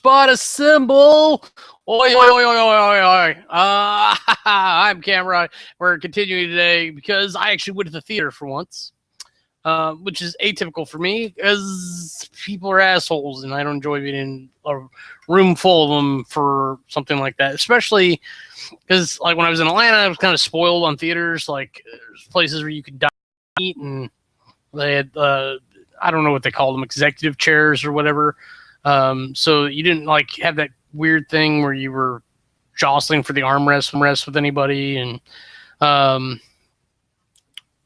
but a symbol. Oi, oi, oi, oi, oi, oi. I'm Kamurai. We're continuing today because I actually went to the theater for once, which is atypical for me because people are assholes and I don't enjoy being in a room full of them for something like that, especially because like when I was in Atlanta, I was kind of spoiled on theaters. Like there's places where you could dine and eat, and they had I don't know what they call them, executive chairs or whatever. So you didn't like have that weird thing where you were jostling for the armrest with anybody. And I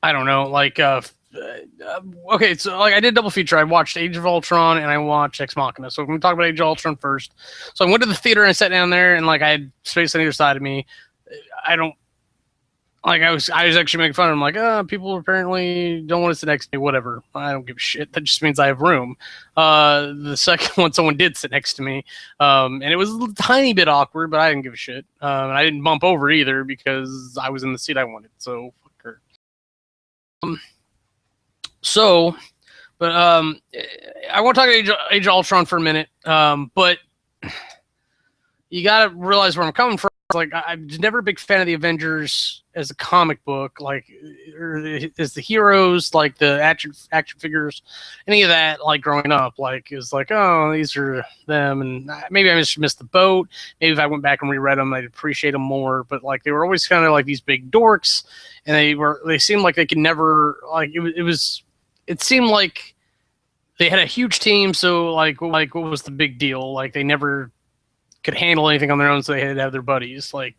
don't know, like okay, so like I did double feature. I watched Age of Ultron and I watched Ex Machina. So we're gonna talk about Age of Ultron first. So I went to the theater and I sat down there, and like I had space on either side of me. I don't like I was actually making fun of him, like, people apparently don't want to sit next to me, whatever. I don't give a shit. That just means I have room. The second one, someone did sit next to me, and it was a tiny bit awkward, but I didn't give a shit. And I didn't bump over either because I was in the seat I wanted, so fuck her. But I want to talk about Age of Ultron for a minute, but you gotta realize where I'm coming from. Like, I'm never a big fan of the Avengers as a comic book, like, or as the heroes, like the action figures, any of that. Like growing up, like it was like, oh, these are them, and maybe I just missed the boat. Maybe if I went back and reread them, I'd appreciate them more. But like they were always kind of like these big dorks, and they seemed like they could never like it seemed like they had a huge team. So like what was the big deal? Like they never could handle anything on their own, so they had to have their buddies. I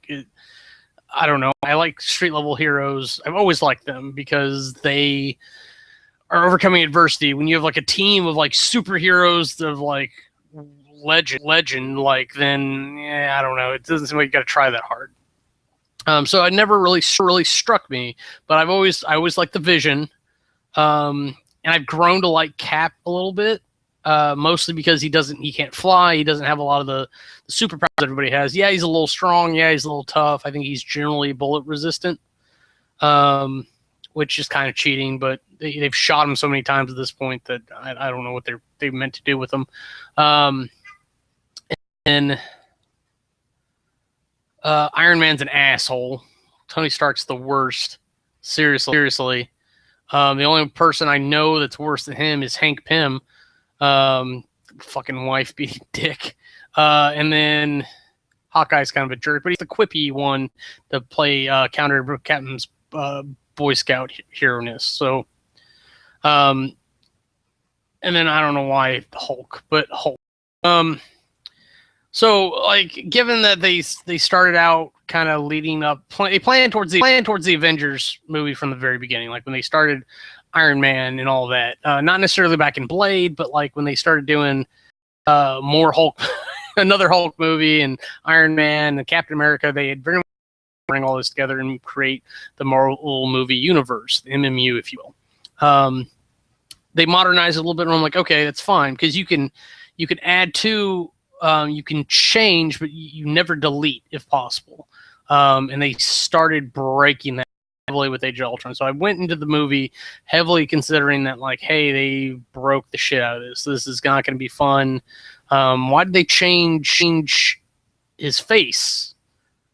don't know. I like street level heroes. I've always liked them because they are overcoming adversity. When you have like a team of like superheroes of like legend, like then I don't know. It doesn't seem like you got to try that hard. So it never really struck me. But I always liked the Vision, and I've grown to like Cap a little bit. Mostly because he can't fly. He doesn't have a lot of the superpowers everybody has. Yeah, he's a little strong. Yeah, he's a little tough. I think he's generally bullet resistant, which is kind of cheating. But they've shot him so many times at this point that I don't know what they meant to do with him. And Iron Man's an asshole. Tony Stark's the worst. Seriously. The only person I know that's worse than him is Hank Pym. Fucking wife beating dick. And then Hawkeye's kind of a jerk, but he's the quippy one to play counter Captain's Boy Scout hero-ness. So, and then I don't know why Hulk, but Hulk. So like, given that they started out kind of leading up, they planned towards the Avengers movie from the very beginning, like when they started Iron Man and all that. Not necessarily back in Blade, but like when they started doing more Hulk, another Hulk movie, and Iron Man and Captain America, they had very much bring all this together and create the Marvel movie universe, the MMU, if you will. They modernized it a little bit, and I'm like, okay, that's fine, because you can add to, you can change, but you never delete if possible. And they started breaking that heavily with Age of Ultron. So I went into the movie heavily considering that, like, hey, they broke the shit out of this. This is not going to be fun. Why did they change his face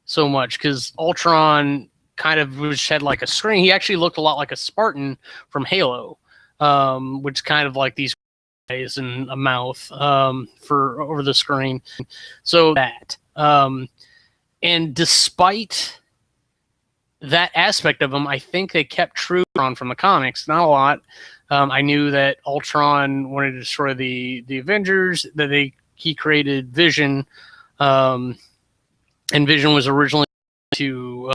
so much? Because Ultron kind of had like a screen. He actually looked a lot like a Spartan from Halo, which kind of like these eyes and a mouth for over the screen. So that, and despite that aspect of him, I think they kept true on from the comics. Not a lot. I knew that Ultron wanted to destroy the Avengers, that he created Vision, and Vision was originally to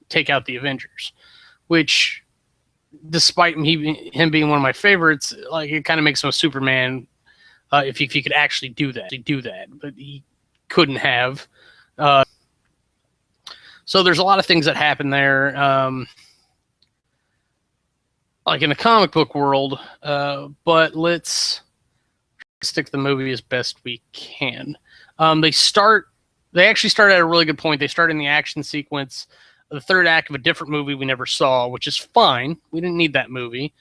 take out the Avengers, which, despite him being one of my favorites, like, it kind of makes him a Superman if he could actually do that, but he couldn't have. So there's a lot of things that happen there, like in the comic book world, but let's stick to the movie as best we can. They actually start at a really good point. They start in the action sequence, the third act of a different movie we never saw, which is fine. We didn't need that movie.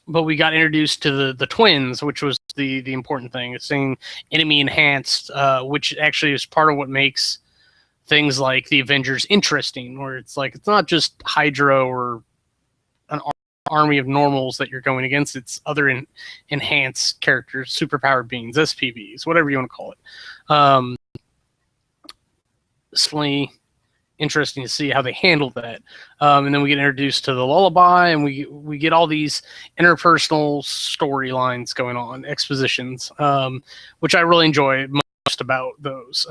but we got introduced to the twins, which was the important thing. It's saying enemy enhanced, which actually is part of what makes things like the Avengers interesting, where it's like it's not just Hydra or an army of normals that you're going against. It's other enhanced characters, superpowered beings, SPBs, whatever you want to call it. Definitely interesting to see how they handle that. And then we get introduced to the lullaby, and we get all these interpersonal storylines going on, expositions, which I really enjoy most about those.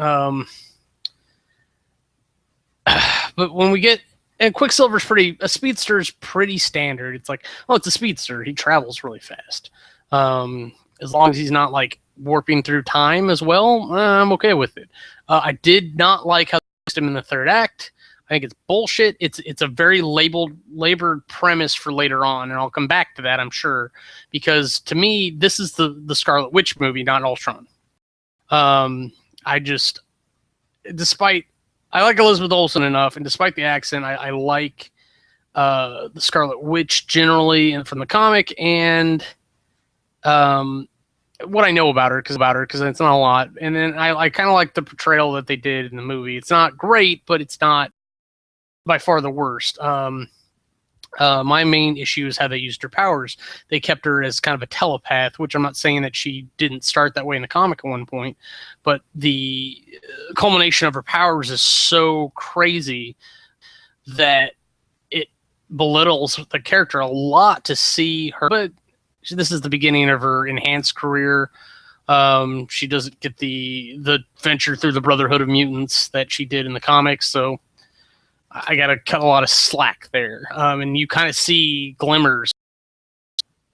But when we get, and Quicksilver's a speedster's pretty standard. It's like, oh, it's a speedster. He travels really fast. As long as he's not like warping through time as well, I'm okay with it. I did not like how they used him in the third act. I think it's bullshit. It's a very labored premise for later on, and I'll come back to that, I'm sure, because to me, this is the Scarlet Witch movie, not Ultron. I like Elizabeth Olsen enough, and despite the accent, I like the Scarlet Witch generally, and from the comic, and what I know about her, because it's not a lot. And then I kind of like the portrayal that they did in the movie. It's not great, but it's not by far the worst. My main issue is how they used her powers. They kept her as kind of a telepath, which I'm not saying that she didn't start that way in the comic at one point, but the culmination of her powers is so crazy that it belittles the character a lot to see her. But this is the beginning of her enhanced career. She doesn't get the venture through the Brotherhood of Mutants that she did in the comics, so I got to cut a lot of slack there. And you kind of see glimmers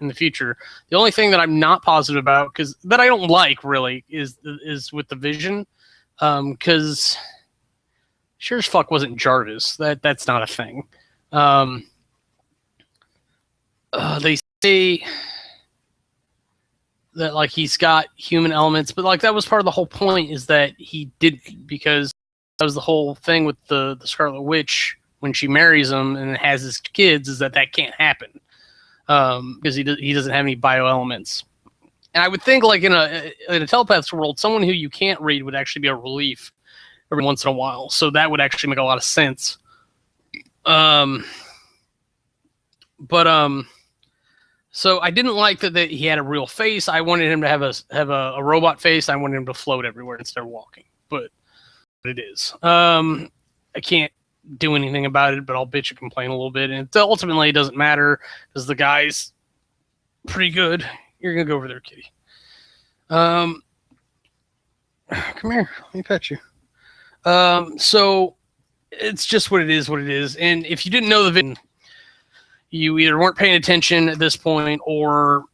in the future. The only thing that I'm not positive about, that I don't like really, is with the Vision, because sure as fuck wasn't Jarvis. That's not a thing. They say that like he's got human elements, but like that was part of the whole point, is that he didn't, because that was the whole thing with the Scarlet Witch when she marries him and has his kids, is that can't happen because he doesn't have any bioelements. And I would think like in a telepath's world, someone who you can't read would actually be a relief every once in a while. So that would actually make a lot of sense. So I didn't like that he had a real face. I wanted him to have a robot face. I wanted him to float everywhere instead of walking. But it is. I can't do anything about it, but I'll bitch and complain a little bit. And ultimately, it doesn't matter because the guy's pretty good. You're gonna go over there, kitty. Come here. Let me pet you. So it's just what it is. And if you didn't know the Vision, you either weren't paying attention at this point, or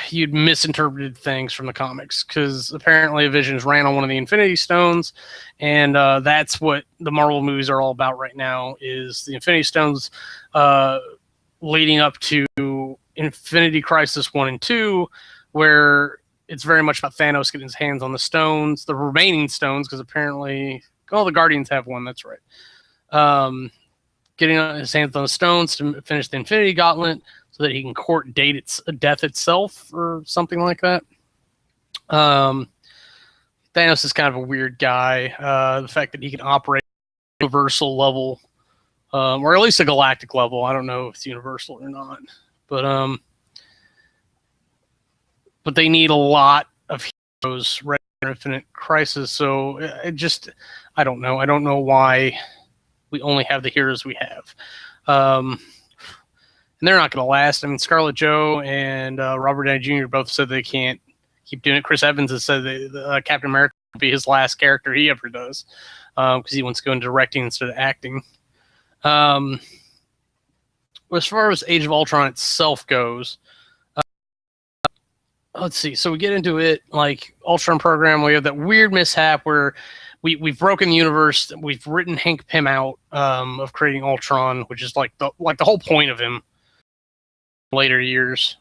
you'd misinterpreted things from the comics, because apparently Visions ran on one of the Infinity Stones, and that's what the Marvel movies are all about right now, is the Infinity Stones leading up to Infinity Crisis 1 and 2, where it's very much about Thanos getting his hands on the stones, the remaining stones, because apparently all the Guardians have one, that's right. Getting his hands on the stones to finish the Infinity Gauntlet, so that he can court death itself or something like that. Thanos is kind of a weird guy. The fact that he can operate at a universal level, or at least a galactic level. I don't know if it's universal or not, but they need a lot of heroes right in Infinite Crisis. So I don't know. I don't know why we only have the heroes we have. And they're not going to last. I mean, Scarlett Joe and Robert Downey Jr. both said they can't keep doing it. Chris Evans has said that Captain America will be his last character he ever does, because he wants to go into directing instead of acting. As far as Age of Ultron itself goes, let's see. So we get into it, like Ultron program. We have that weird mishap where we've broken the universe. We've written Hank Pym out of creating Ultron, which is like the whole point of him. Later years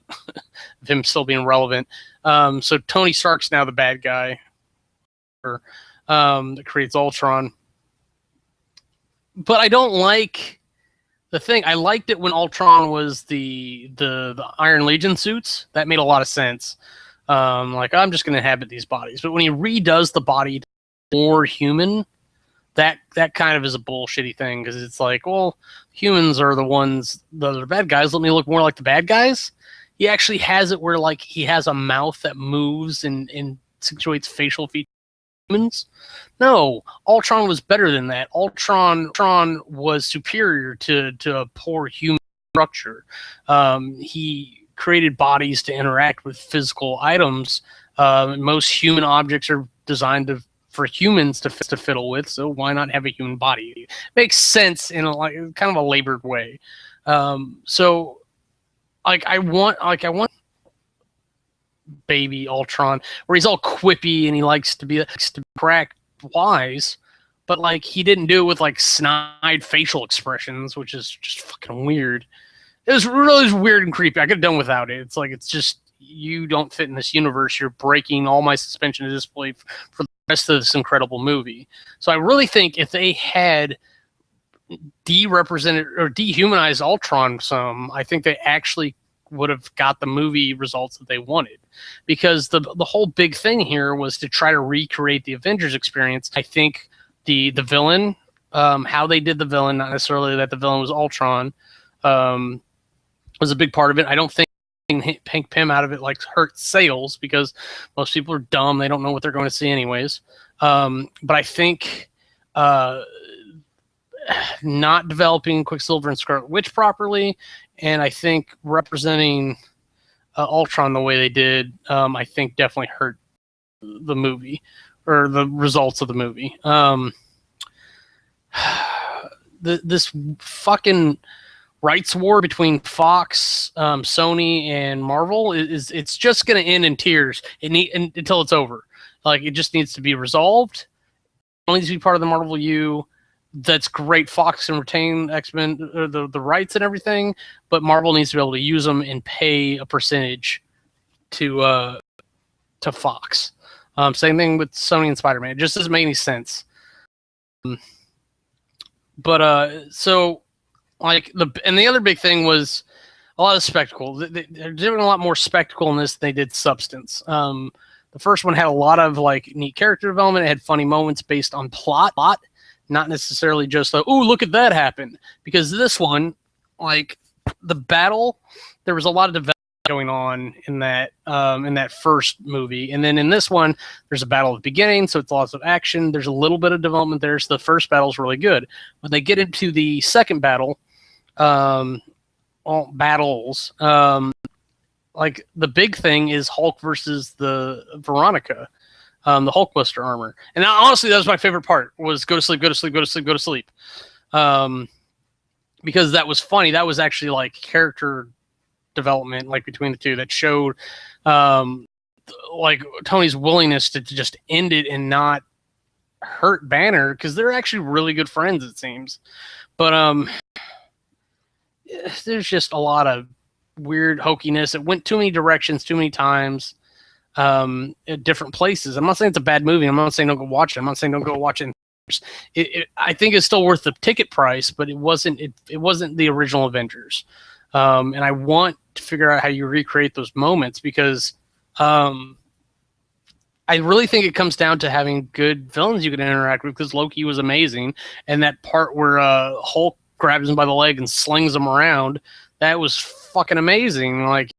of him still being relevant. So Tony Stark's now the bad guy that creates Ultron. But I don't like the thing, I liked it when Ultron was the Iron Legion suits. That made a lot of sense. Like, I'm just going to inhabit these bodies. But when he redoes the body more human, that kind of is a bullshitty thing, because it's like, well, humans are the ones that are the bad guys. Let me look more like the bad guys. He actually has it where, like, he has a mouth that moves and situates facial features. Humans? No, Ultron was better than that. Ultron was superior to a poor human structure. He created bodies to interact with physical items. Most human objects are designed for humans to fiddle with, so why not have a human body? It makes sense in a kind of a labored way. So, I want baby Ultron, where he's all quippy and he likes to be crack wise, but like he didn't do it with like snide facial expressions, which is just fucking weird. It was really weird and creepy. I could have done without it. It's like, it's just, you don't fit in this universe. You're breaking all my suspension of disbelief for the rest of this incredible movie. So I really think if they had de-represented or dehumanized Ultron some, I think they actually would have got the movie results that they wanted, because the whole big thing here was to try to recreate the Avengers experience. I think the villain, how they did the villain, not necessarily that the villain was Ultron, was a big part of it. I don't think Hank Pym out of it like hurt sales, because most people are dumb. They don't know what they're going to see anyways. But I think not developing Quicksilver and Scarlet Witch properly, and I think representing Ultron the way they did, I think definitely hurt the movie, or the results of the movie. This fucking rights war between Fox, Sony, and Marvel it's just going to end in tears until it's over. Like, it just needs to be resolved. It needs to be part of the Marvel U. That's great. Fox can retain X-Men, the rights and everything, but Marvel needs to be able to use them and pay a percentage to Fox. Same thing with Sony and Spider-Man. It just doesn't make any sense. So, like, the other big thing was a lot of spectacle. They're doing a lot more spectacle in this than they did substance. The first one had a lot of like neat character development. It had funny moments based on plot, not necessarily just oh, look at that happen. Because this one, like, the battle, there was a lot of development going on in that first movie, and then in this one, there's a battle at the beginning, so it's lots of action. There's a little bit of development there, so the first battle's really good. When they get into the second battle, like, the big thing is Hulk versus the Veronica, the Hulkbuster armor. And honestly, that was my favorite part, was go to sleep, go to sleep, go to sleep, go to sleep. Because that was funny. That was actually like character development, like between the two, that showed like Tony's willingness to just end it and not hurt Banner, because they're actually really good friends, it seems. But there's just a lot of weird hokiness. It went too many directions, too many times, at different places. I'm not saying it's a bad movie. I'm not saying don't go watch it. I'm not saying don't go watch it. I think it's still worth the ticket price, but it wasn't the original Avengers. And I want to figure out how you recreate those moments, because I really think it comes down to having good villains you can interact with, because Loki was amazing. And that part where Hulk grabs him by the leg and slings him around, that was fucking amazing. Like,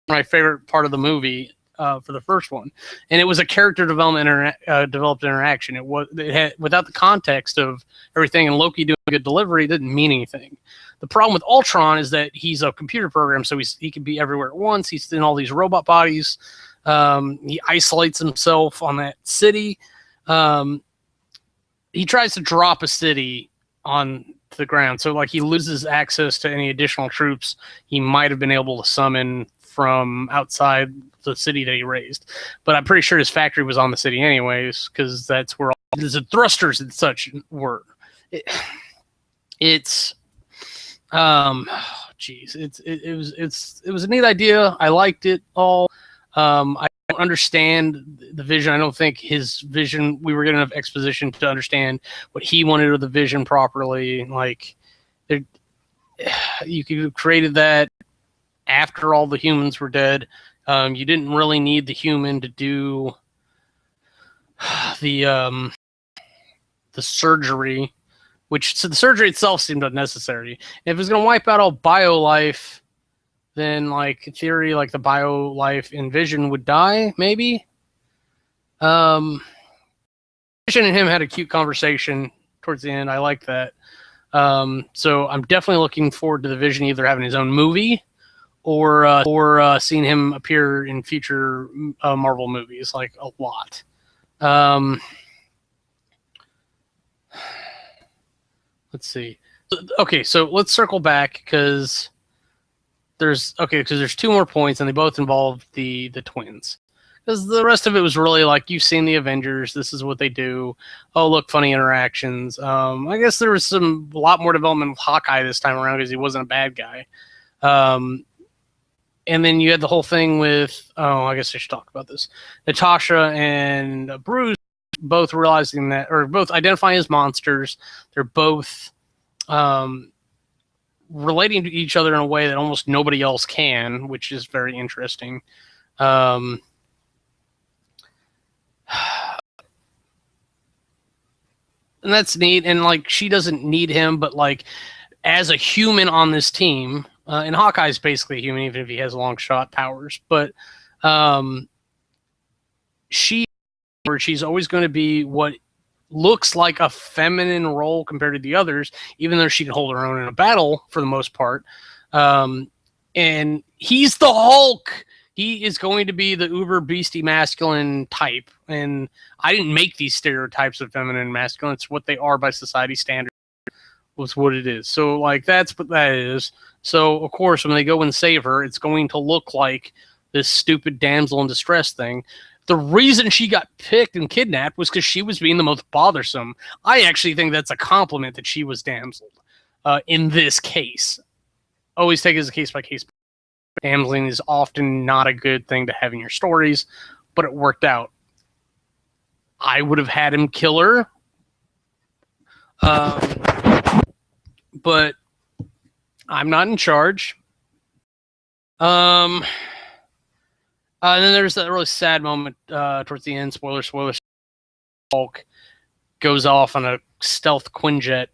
my favorite part of the movie for the first one. And it was a character development developed interaction. It had, without the context of everything and Loki doing a good delivery, it didn't mean anything. The problem with Ultron is that he's a computer program, so he can be everywhere at once. He's in all these robot bodies. He isolates himself on that city. He tries to drop a city on the ground, so like he loses access to any additional troops he might have been able to summon from outside the city that he raised. But I'm pretty sure his factory was on the city anyways, because that's where all the thrusters and such were. It was a neat idea. I liked it all. I don't understand the vision. I don't think his vision, we were getting enough exposition to understand what he wanted of the vision properly. Like, you could have created that after all the humans were dead. You didn't really need the human to do the surgery, so the surgery itself seemed unnecessary. If it was going to wipe out all bio life, then, like, in theory, like, the bio life in Vision would die, maybe. Vision and him had a cute conversation towards the end. I like that. So I'm definitely looking forward to the Vision either having his own movie or seeing him appear in future Marvel movies, like, a lot. Let's see. Okay, so let's circle back because there's two more points and they both involve the twins. Because the rest of it was really like, you've seen the Avengers, this is what they do. Oh, look, funny interactions. I guess there was a lot more development with Hawkeye this time around because he wasn't a bad guy. And then you had the whole thing with, I guess I should talk about this. Natasha and Bruce both realizing that, or both identifying as monsters. They're both relating to each other in a way that almost nobody else can, which is very interesting. And that's neat. And, like, she doesn't need him, but, like, as a human on this team, and Hawkeye's basically a human, even if he has long shot powers, but she's always going to be what looks like a feminine role compared to the others, even though she can hold her own in a battle for the most part. And he's the Hulk. He is going to be the uber beastie masculine type. And I didn't make these stereotypes of feminine and masculine. It's what they are by society standards. Was what it is. So, like, that's what that is. So, of course, when they go and save her, it's going to look like this stupid damsel in distress thing. The reason she got picked and kidnapped was because she was being the most bothersome. I actually think that's a compliment that she was damseled in this case. Always take it as a case-by-case. Damseling is often not a good thing to have in your stories, but it worked out. I would have had him kill her. But I'm not in charge. And then there's that really sad moment towards the end. Spoiler. Hulk goes off on a stealth Quinjet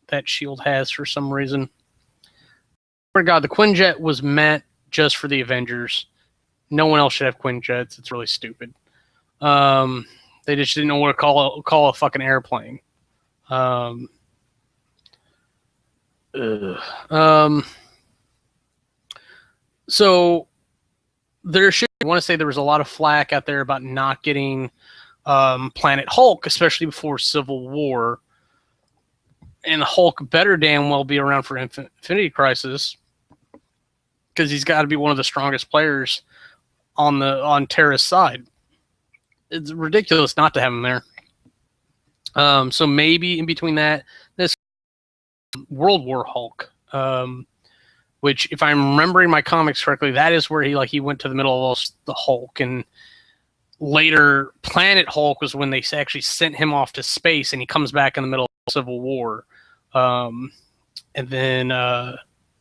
that S.H.I.E.L.D. has for some reason. For God, the Quinjet was meant just for the Avengers. No one else should have Quinjets. It's really stupid. They just didn't know what to call a fucking airplane. So I want to say there was a lot of flack out there about not getting Planet Hulk, especially before Civil War. And Hulk better damn well be around for Infinity Crisis because he's got to be one of the strongest players on Tara's side. It's ridiculous not to have him there. So maybe in between that, this World War Hulk, which, if I'm remembering my comics correctly, that is where he went to the middle of the Hulk, and later Planet Hulk was when they actually sent him off to space, and he comes back in the middle of Civil War, and then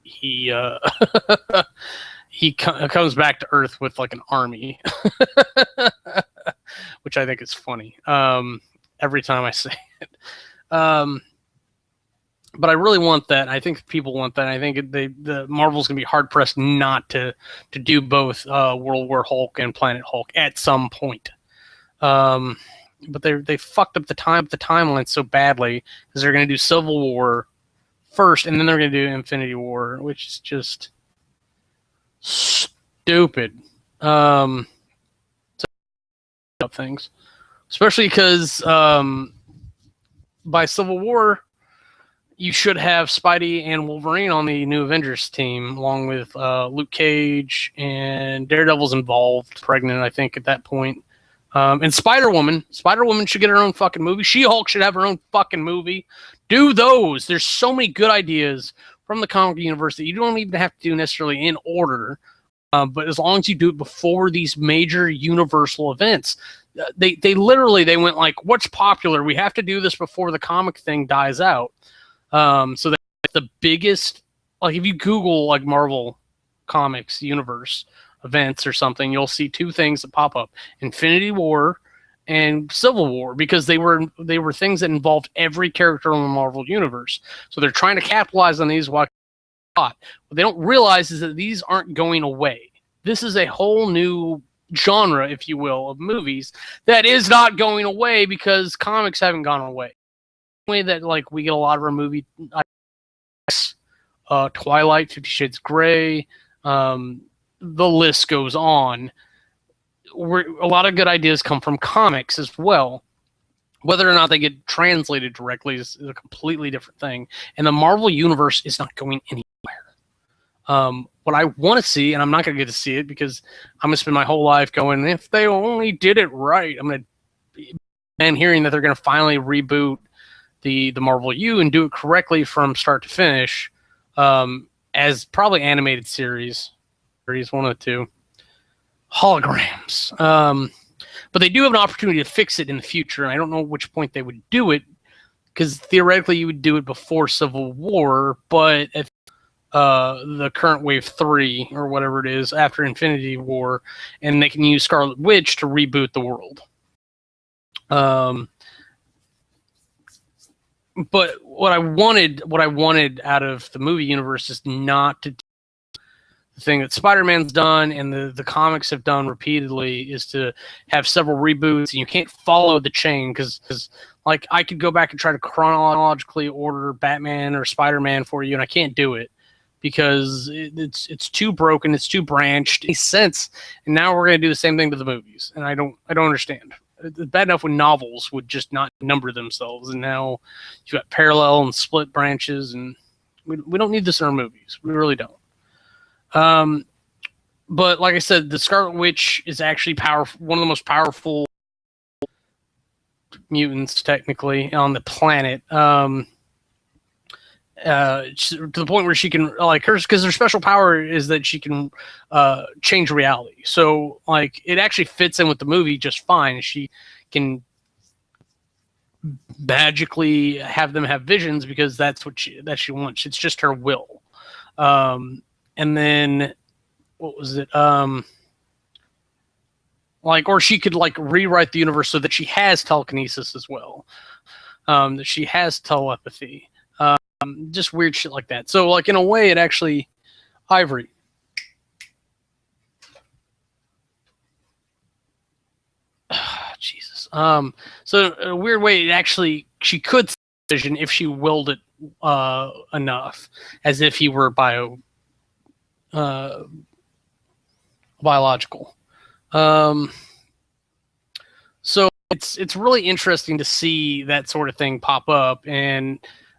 he comes back to Earth with, like, an army, which I think is funny every time I say it. But I really want that. I think people want that. I think the Marvel's going to be hard-pressed not to do both World War Hulk and Planet Hulk at some point. But they fucked up the timeline so badly because they're going to do Civil War first, and then they're going to do Infinity War, which is just stupid. Things, especially because by Civil War, you should have Spidey and Wolverine on the new Avengers team, along with Luke Cage, and Daredevil's involved, pregnant, I think, at that point. And Spider-Woman. Spider-Woman should get her own fucking movie. She-Hulk should have her own fucking movie. Do those. There's so many good ideas from the comic universe that you don't even have to do necessarily in order. But as long as you do it before these major universal events, they went like, what's popular? We have to do this before the comic thing dies out. So that the biggest like if you Google like Marvel Comics universe events or something, you'll see two things that pop up: Infinity War and Civil War, because they were things that involved every character in the Marvel universe. So they're trying to capitalize on these. What they don't realize is that these aren't going away. This is a whole new genre, if you will, of movies that is not going away because comics haven't gone away. The way that like we get a lot of our movie, Twilight, 50 Shades Grey, the list goes on. A lot of good ideas come from comics as well. Whether or not they get translated directly is a completely different thing. And the Marvel Universe is not going anywhere. What I want to see, and I'm not going to get to see it because I'm going to spend my whole life going, if they only did it right, I'm going to, and hearing that they're going to finally reboot the Marvel U and do it correctly from start to finish, as probably animated series, one of the two, holograms. But they do have an opportunity to fix it in the future, and I don't know at which point they would do it, because theoretically you would do it before Civil War, but if the current Wave 3 or whatever it is after Infinity War, and they can use Scarlet Witch to reboot the world. But what I wanted out of the movie universe is not to do the thing that Spider-Man's done and the comics have done repeatedly, is to have several reboots, and you can't follow the chain because like I could go back and try to chronologically order Batman or Spider-Man for you, and I can't do it because it's too broken, it's too branched. It makes sense, and now we're going to do the same thing to the movies, and I don't understand. It's bad enough when novels would just not number themselves, and now you've got parallel and split branches, and we don't need this in our movies. We really don't. But like I said, the Scarlet Witch is actually one of the most powerful mutants technically on the planet. To the point where she can, like, because her special power is that she can change reality. So like it actually fits in with the movie just fine. She can magically have them have visions because that's what she wants. It's just her will. And then what was it? Like, or she could like rewrite the universe so that she has telekinesis as well. That she has telepathy. Just weird shit like that. So like in a way it actually, Ivory. Jesus. So in a weird way it actually, she could vision if she willed it enough, as if he were biological. So it's really interesting to see that sort of thing pop up, and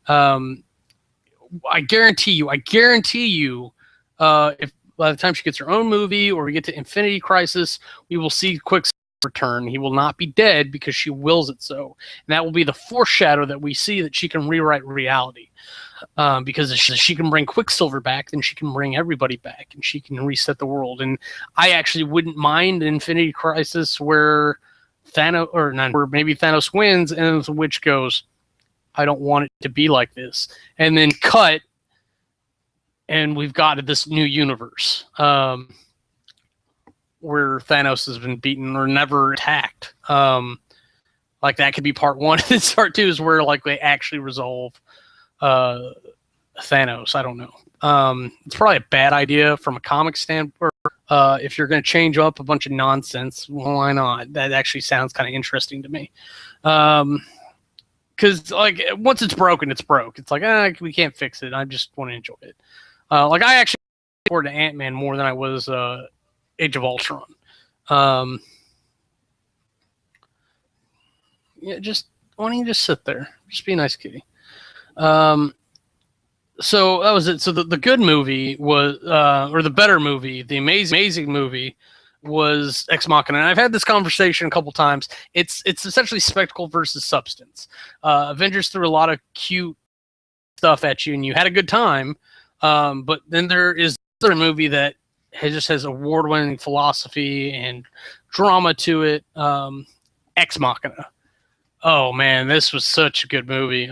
I guarantee you, if by the time she gets her own movie or we get to Infinity Crisis, we will see Quicksilver return. He will not be dead because she wills it so, and that will be the foreshadow that we see that she can rewrite reality. Because if she can bring Quicksilver back, then she can bring everybody back, and she can reset the world. And I actually wouldn't mind Infinity Crisis where Thanos, or not, where maybe Thanos wins, and the witch goes, "I don't want it to be like this," and then cut, and we've got this new universe where Thanos has been beaten or never attacked. Like that could be part one, and part two is where like they actually resolve Thanos. I don't know. It's probably a bad idea from a comic standpoint. If you're going to change up a bunch of nonsense, well, why not? That actually sounds kind of interesting to me. Because like once it's broken, it's broke. It's like we can't fix it. I just want to enjoy it. Like I actually look forward to Ant-Man more than I was Age of Ultron. Yeah, just why don't you just sit there? Just be a nice kitty. So that was it. So the good movie was, or the better movie, the amazing movie was Ex Machina. And I've had this conversation a couple times. It's essentially spectacle versus substance. Avengers threw a lot of cute stuff at you, and you had a good time. But then there is another movie that just has award-winning philosophy and drama to it. Ex Machina. Oh man, this was such a good movie.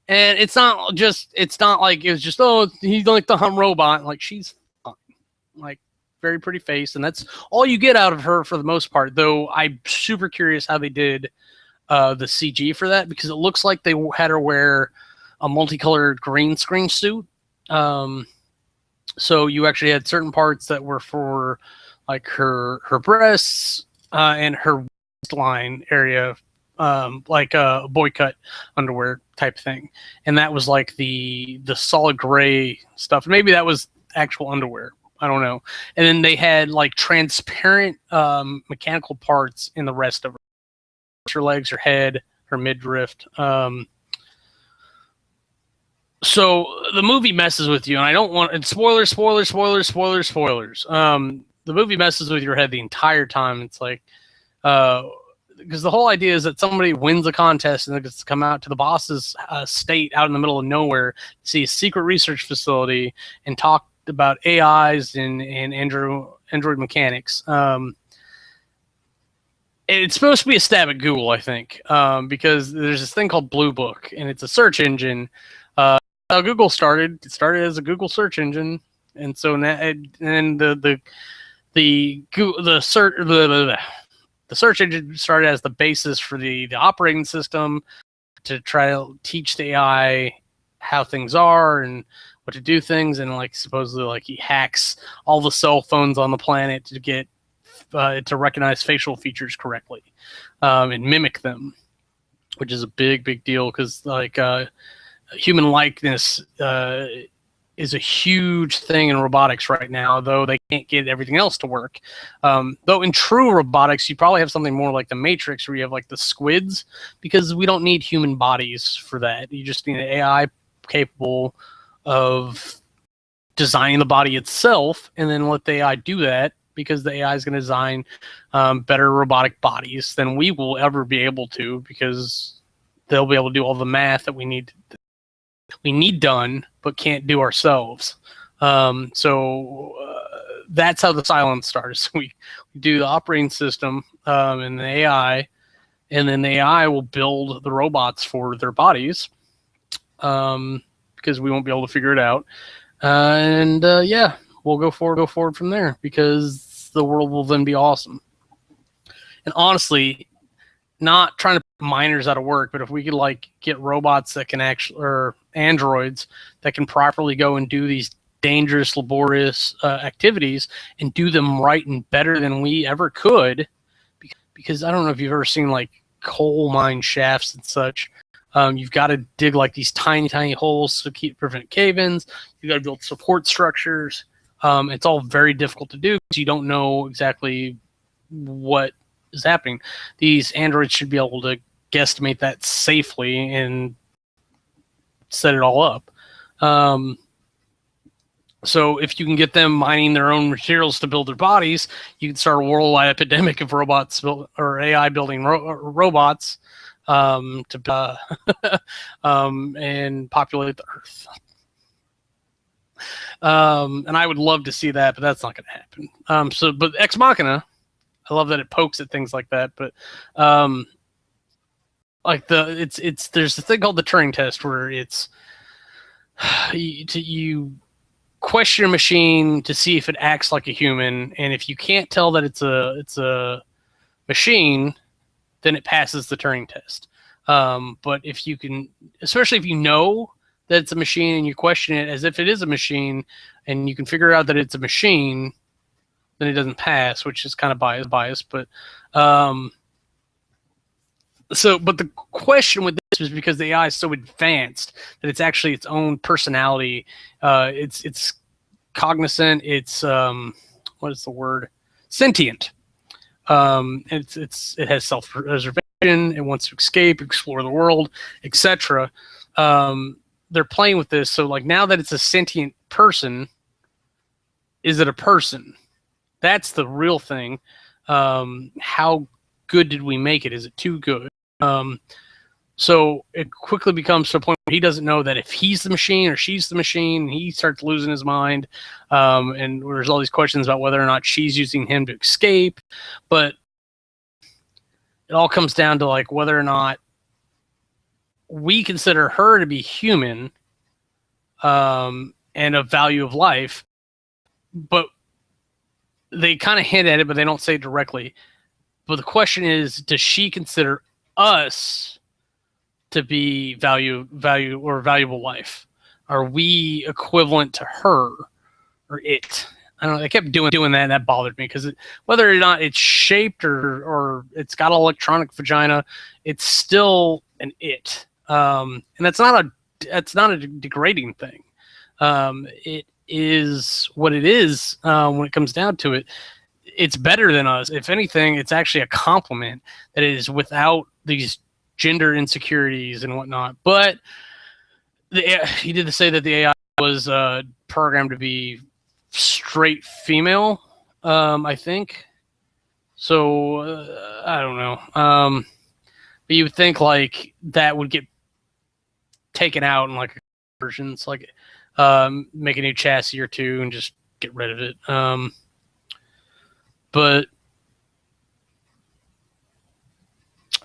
And it's not like it was just, oh, he's like the hum robot. Like, she's fine. Like, very pretty face, and that's all you get out of her for the most part. Though I'm super curious how they did the CG for that, because it looks like they had her wear a multicolored green screen suit. So you actually had certain parts that were for like her breasts and her waistline area, like a boy cut underwear type thing, and that was like the solid gray stuff. Maybe that was actual underwear. I don't know. And then they had like transparent mechanical parts in the rest of her legs, her head, her midriff. So the movie messes with you, and I don't want, and spoilers. The movie messes with your head the entire time. It's like, because the whole idea is that somebody wins a contest and they gets to come out to the boss's state out in the middle of nowhere, see a secret research facility, and talk about AIs and android mechanics. It's supposed to be a stab at Google, I think, because there's this thing called Blue Book, and it's a search engine. How Google started. It started as a Google search engine, and so now, and the search engine started as the basis for the operating system to try to teach the AI how things are and what to do things, and like supposedly like he hacks all the cell phones on the planet to get to recognize facial features correctly and mimic them, which is a big deal because like human likeness is a huge thing in robotics right now, though they can't get everything else to work. Though in true robotics, you probably have something more like the Matrix, where you have like the squids, because we don't need human bodies for that. You just need an AI capable of designing the body itself, and then let the AI do that, because the AI is going to design better robotic bodies than we will ever be able to, because they'll be able to do all the math that we need done, but can't do ourselves. So that's how the silence starts. We do the operating system and the AI, and then the AI will build the robots for their bodies, because we won't be able to figure it out. Yeah, we'll go forward from there, because the world will then be awesome. And honestly, not trying to put miners out of work, but if we could like get robots that can actually, or androids that can properly go and do these dangerous, laborious activities and do them right and better than we ever could, because I don't know if you've ever seen like coal mine shafts and such. You've got to dig like these tiny holes to prevent cave-ins. You've got to build support structures. It's all very difficult to do because you don't know exactly what is happening. These androids should be able to guesstimate that safely and set it all up. So if you can get them mining their own materials to build their bodies, you can start a worldwide epidemic of robots or AI building robots to and populate the Earth. And I would love to see that, but that's not going to happen. But Ex Machina, I love that it pokes at things like that. But like there's a thing called the Turing test, where it's you question a machine to see if it acts like a human, and if you can't tell that it's a machine, then it passes the Turing test. But if you can, especially if you know that it's a machine and you question it as if it is a machine, and you can figure out that it's a machine, then it doesn't pass, which is kind of biased. But but the question with this is because the AI is so advanced that it's actually its own personality. It's cognizant. It's what is the word? Sentient. It has self-preservation. It wants to escape, explore the world, etc. They're playing with this. So like now that it's a sentient person, is it a person? That's the real thing. How good did we make it? Is it too good? So it quickly becomes to a point where he doesn't know that if he's the machine or she's the machine. He starts losing his mind. And there's all these questions about whether or not she's using him to escape. But it all comes down to like whether or not we consider her to be human, and of value of life, but they kind of hint at it, but they don't say it directly. But the question is, does she consider us to be valuable life? Are we equivalent to her or it? I don't know. They kept doing that, and that bothered me because whether or not it's shaped or it's got an electronic vagina, it's still an it, and that's not a degrading thing. It is what it is when it comes down to it. It's better than us. If anything, it's actually a compliment that is without these gender insecurities and whatnot. But he did say that the AI was programmed to be straight female, I think. So I don't know. But you would think like that would get taken out in like versions, like make a new chassis or two and just get rid of it. But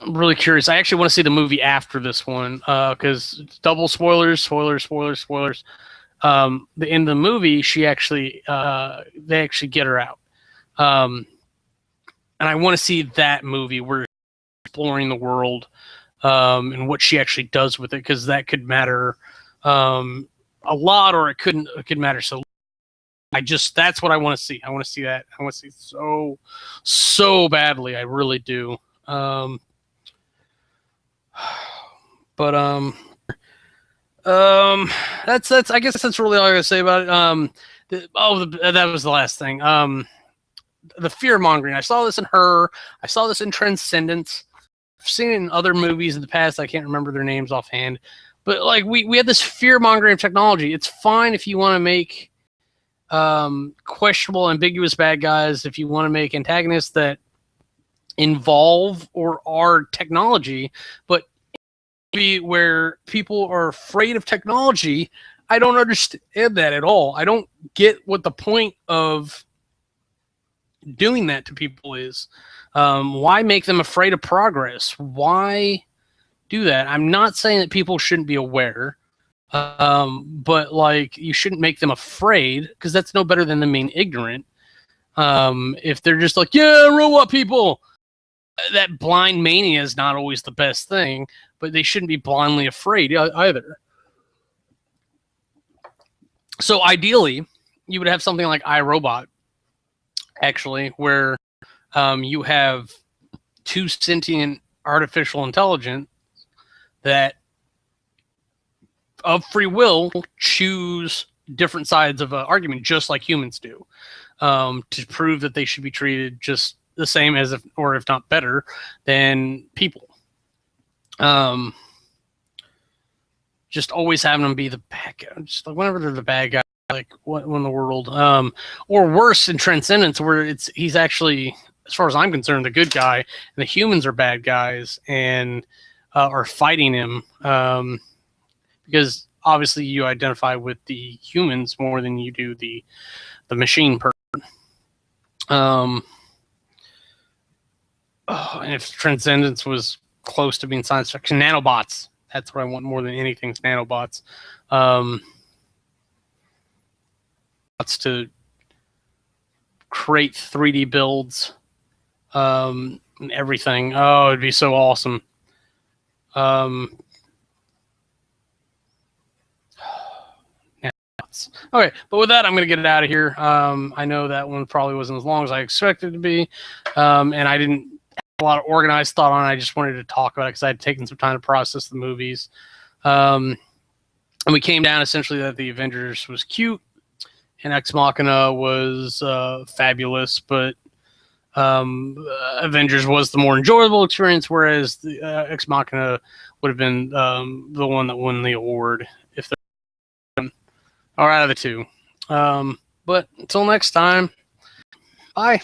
I'm really curious. I actually want to see the movie after this one because double spoilers. In the movie, they actually get her out, and I want to see that movie where she's exploring the world and what she actually does with it, because that could matter a lot, or it could matter so. That's what I want to see. I want to see that. I want to see so badly. I really do. But that's I guess that's really all I gotta say about it. That was the last thing. The fear mongering. I saw this in Her. I saw this in Transcendence. I've seen it in other movies in the past. I can't remember their names offhand. But like we had this fear mongering of technology. It's fine if you want to make questionable, ambiguous bad guys. If you want to make antagonists that involve or are technology, but where people are afraid of technology, I don't understand that at all. I don't get what the point of doing that to people is. Why make them afraid of progress? Why do that? I'm not saying that people shouldn't be aware, but like you shouldn't make them afraid, because that's no better than them being ignorant. If they're just like, yeah, robot people, that blind mania is not always the best thing, but they shouldn't be blindly afraid either. So ideally, you would have something like iRobot, actually, where you have two sentient artificial intelligence that, of free will, choose different sides of an argument, just like humans do, to prove that they should be treated just the same as, if not better than people. Just always having them be the bad guy. Just like whenever they're the bad guy, like what in the world? Or worse, in Transcendence, where he's actually, as far as I'm concerned, the good guy, and the humans are bad guys and are fighting him. Because obviously you identify with the humans more than you do the machine person. And if Transcendence was close to being science fiction, nanobots. That's what I want more than anything, is nanobots. To create 3D builds and everything. Oh, it'd be so awesome. Okay, but with that, I'm going to get it out of here. I know that one probably wasn't as long as I expected it to be, and I didn't have a lot of organized thought on it. I just wanted to talk about it because I had taken some time to process the movies. And we came down essentially that the Avengers was cute and Ex Machina was fabulous, but Avengers was the more enjoyable experience, whereas the Ex Machina would have been the one that won the award if they're or out of the two. But until next time, bye.